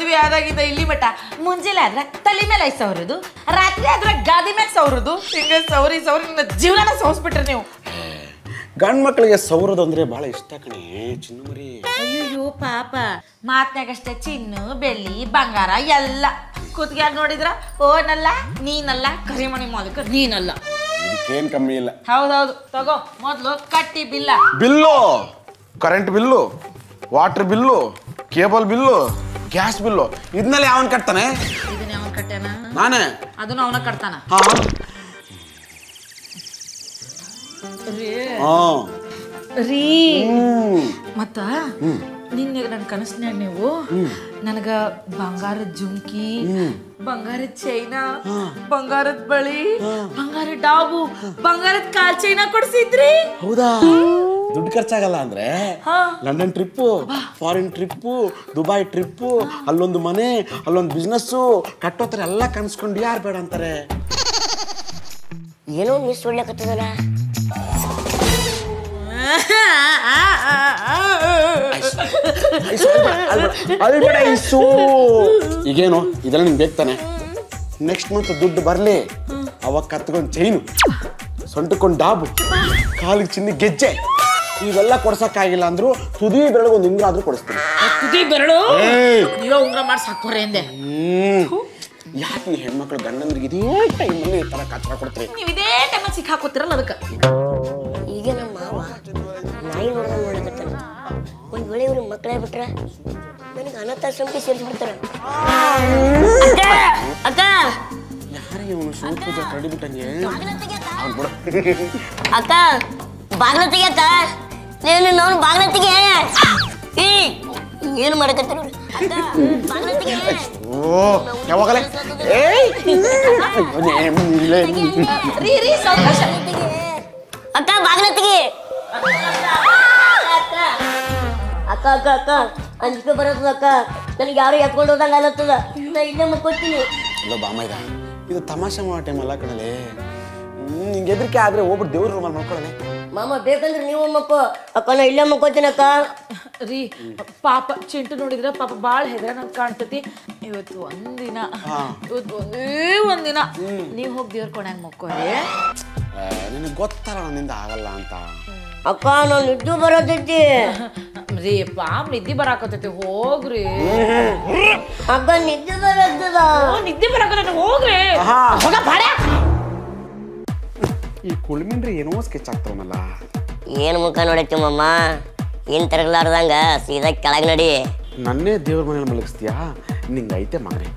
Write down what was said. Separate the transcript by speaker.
Speaker 1: ಮದುವೆ ಆದಾಗಿಂದ ಇಲ್ಲಿ ಮಟ್ಟ ಮುಂಜಾನೆ ಆದ್ರೆ ತಲೆ ಮೇಲೆ 5,000, ರಾತ್ರಿ ಆದ್ರೆ ಗಾದಿ ಮ್ಯಾಗ 1,000. ಹಿಂಗೆ ಸೌರಿ ನನ್ನ ಜೀವನ ಸೌಸ್ಬಿಟ್ರಿ ನೀವು.
Speaker 2: ಗಂಡ್ ಮಕ್ಳಿಗೆ ಸೌರದು ಅಂದ್ರೆ ಬಹಳ ಇಷ್ಟ ಕಣೆ ಚಿನ್ನು ಮರಿ.
Speaker 1: ಅಯ್ಯೋ ಪಾಪ, ಮಾತ್ನಾಗಷ್ಟೇ ಚಿನ್ನು ಬೆಳ್ಳಿ ಬಂಗಾರ ಎಲ್ಲ ಕೂತ್ಗ್ಯಾಗ ನೋಡಿದ್ರ ಓನಲ್ಲ ನೀನಲ್ಲ ಕರಿಮಣಿ ಮಾಲೀಕ ನೀನಲ್ಲ.
Speaker 2: ಇದಕ್ಕೇನ್ ಕಮ್ಮಿ ಇಲ್ಲ.
Speaker 1: ಹೌದೌದು, ತಗೋ ಮೊದ್ಲು ಕಟ್ಟಿ
Speaker 2: bill, current bill, water bill, cable bill, gas bill, ಇದನ್ನೆಲ್ಲ ಯಾವನ್ ಕಟ್ತಾನೆ?
Speaker 1: ಇದನ್ನ ಯಾವನ್ ಕಟ್ಟಾನ?
Speaker 2: ನಾನೇ.
Speaker 1: ಅದನ್ನ ಅವನ ಕಟ್ತಾನ. ರೀ ಮತ್ತ ನಿನ್ನೆ ನನ್ನ ಕನಸ್ನ್ಯಾಗ ನೀವು ನನಗ ಬಂಗಾರದ ಜುಮ್ಕಿ, ಬಂಗಾರದ ಚೈನಾ, ಬಂಗಾರದ ಬಳಿ, ಬಂಗಾರದ ಡಾಬು, ಬಂಗಾರದ ಕಾಲ್ ಚೈನಾ ಕೊಡ್ಸಿದ್ರಿ.
Speaker 2: ಹೌದಾ? ದುಡ್ಡು ಖರ್ಚಾಗಲ್ಲ ಅಂದ್ರೆ London trip, foreign trip, Dubai trip, ಅಲ್ಲೊಂದು ಮನೆ, ಅಲ್ಲೊಂದು ಬಿಸ್ನೆಸ್ಸು ಕಟ್ಟೋತರ ಎಲ್ಲ ಕನ್ಸ್ಕೊಂಡು ಯಾರು ಬೇಡ ಅಂತಾರೆ?
Speaker 3: ಏನೋ ಮಿಸ್ ಒಳ್ಳೆಕತ್ತದಲ್ಲ.
Speaker 2: ಈಗೇನು ಇದೆಲ್ಲ ನಿಮ್ಗೆ ಬೇಕ್ತಾನೆ. ನೆಕ್ಸ್ಟ್ ಮಂತ್ ದುಡ್ಡು ಬರ್ಲಿ, ಅವಾಗ ಕತ್ಕೊಂಡು ಚೈನು, ಸೊಂಟಕ್ಕೊಂದು ಡಾಬು, ಕಾಲಿಗೆ ಚಿನ್ನ ಗೆಜ್ಜೆ, ಇವೆಲ್ಲ ಕೊಡ್ಸಕ್ಕಾಗಿಲ್ಲ ಅಂದ್ರು ತುದಿ ಬೆರಳು ಒಂದು ಉಂಗ್ರ ಆದ್ರೂ ಕೊಡಿಸ್ತೀನಿ.
Speaker 1: ತುದಿ ಬೆರಳು ನೀವೇ ಉಂಗ್ರ ಮಾಡಿ ಸಾಕೋರೆ ಅಂದೆ.
Speaker 2: ಯಾಕೆ ಈ ಹೆಣ್ಮಕ್ಳು ಗಂಡಂದ್ರಿಗೆ ಇದೇ ಟೈಮಲ್ಲಿ ಈ ತರ ಕಚ್ಚರ ಕೊಡ್ತೀರಿ?
Speaker 1: ನೀವು ಇದೇ ಟೈಮಲ್ಲಿ ಸಿಕ್ಕಾಕೋತಿರಲ್ಲ ಅದಕ್ಕೆ.
Speaker 3: ಈಗ ನಮ್ಮ ಮಾವ ನಾಯಿ ನೋಡ್ದಂಗೆ ನೋಡಕತ್ತಾನ. ಒಂದು ವೇಳೆ ಇವ್ರಿಗೆ ಮಕ್ಕಳೇ ಬಿಟ್ರೆ ನನಗೆ ಅನಾಥಾಶ್ರಮಕ್ಕೆ ಸೇರಿಸ್ಬಿಡ್ತಾರ. ಅಕ್ಕ
Speaker 2: ಯಾರಿಗೆ ಇವನು ಶಿವ ಪೂಜೆ ಕಡಿಬಿಟ್ಟಂಗೆ.
Speaker 3: ಅಕ್ಕ ಬಾಗ್ಲ ತೆಗಿಯಕ್ಕ, ನೀನು ನಾನು ಬಾಗ್ಲ ತೆಗಿ. ಏನು ಮಾಡಕತ್ತಾರ
Speaker 2: ಯಾವಾಗಲೇ
Speaker 3: ಅಕ್ಕ ಬಾಗ್ಲ ತೆಗಿ. ಅಕ್ಕ ಅಕ್ಕ ಅಕ್ಕ ಅಂಜಿಕೆ ಬರತ್ತದ ಅಕ್ಕ, ನನಗೆ ಯಾರು ಎತ್ಕೊಂಡು ಹೋದಂಗ ಅಲತ್ತದ. ನಾ ಇಲ್ಲೇ ಮಕ್ಕೋತೀನಿ.
Speaker 2: ಇಲ್ಲ ಬಾಮೈದ, ಇದು ತಮಾಷೆ ಮಾಡೋ ಟೈಮ್ ಅಲ್ಲ ಕಣಲೆ. ನಿಂಗೆ ಹೆದರಿಕೆ ಆದ್ರೆ ಹೋಗ್ಬಿಟ್ಟು ದೇವ್ರ ರೂಮಲ್ಲಿ ಮಾಡ್ಕೊಳ್ಳೆ.
Speaker 3: ಮಾಮ ಬೇಕಂದ್ರೆ ನೀವು ಮಕ್ಕೋ. ಅಕ್ಕ ನಾ ಇಲ್ಲೇ ಮಕ್ಕೋತೀನಿ ಅಕ್ಕ.
Speaker 1: ರೀ ಪಾಪ ಚಿಂಟು ನೋಡಿದ್ರೆ ಪಾಪ ಭಾಳ ಹೆದರ ನಂಗೆ ಕಾಣ್ತತಿ. ಇವತ್ತು ಒಂದಿನ, ಇವತ್ತು ಒಂದಿನ ನೀವು ಹೋಗಿ ದೇವ್ರ ಕೊನೆಯಾಗ ಮಕ್ಕೋರಿ.
Speaker 2: ನಿನಗೆ ಗೊತ್ತಲ್ಲ ನನ್ನಿಂದ ಆಗಲ್ಲ ಅಂತ.
Speaker 3: ಅಕ್ಕ ನಾನು ನಿದ್ದೆ ಬರತೈತಿ.
Speaker 1: ರೀ ಪಾಪ ನಿದ್ದೆ ಬರಾಕತೈತಿ, ಹೋಗ್ರಿ.
Speaker 3: ಅಕ್ಕ ನಿದ್ದೆ ಬರತ್ತದ.
Speaker 1: ನಿದ್ದೆ ಬರಾಕತೈತಿ, ಹೋಗ್ರಿ.
Speaker 2: ಈ ಕುಳ್ಮಿನ್ರಿ ಏನೋ ಸ್ಕೆಚ್ ಆಗ್ತಾವನಲ್ಲ.
Speaker 3: ಏನು ಮುಖ ನೋಡೈತಿ ಮಮ್ಮ, ಏನ್ ತಿರುಗ್ಲಾರ್ದಂಗ ಸೀದಾ ಕೆಳಗೆ ನಡಿ.
Speaker 2: ನನ್ನೇ ದೇವ್ರ ಮನೇಲಿ ಮಲಗಿಸ್ತೀಯಾ? ನಿಂಗೈತೆ ಮಗನೇ.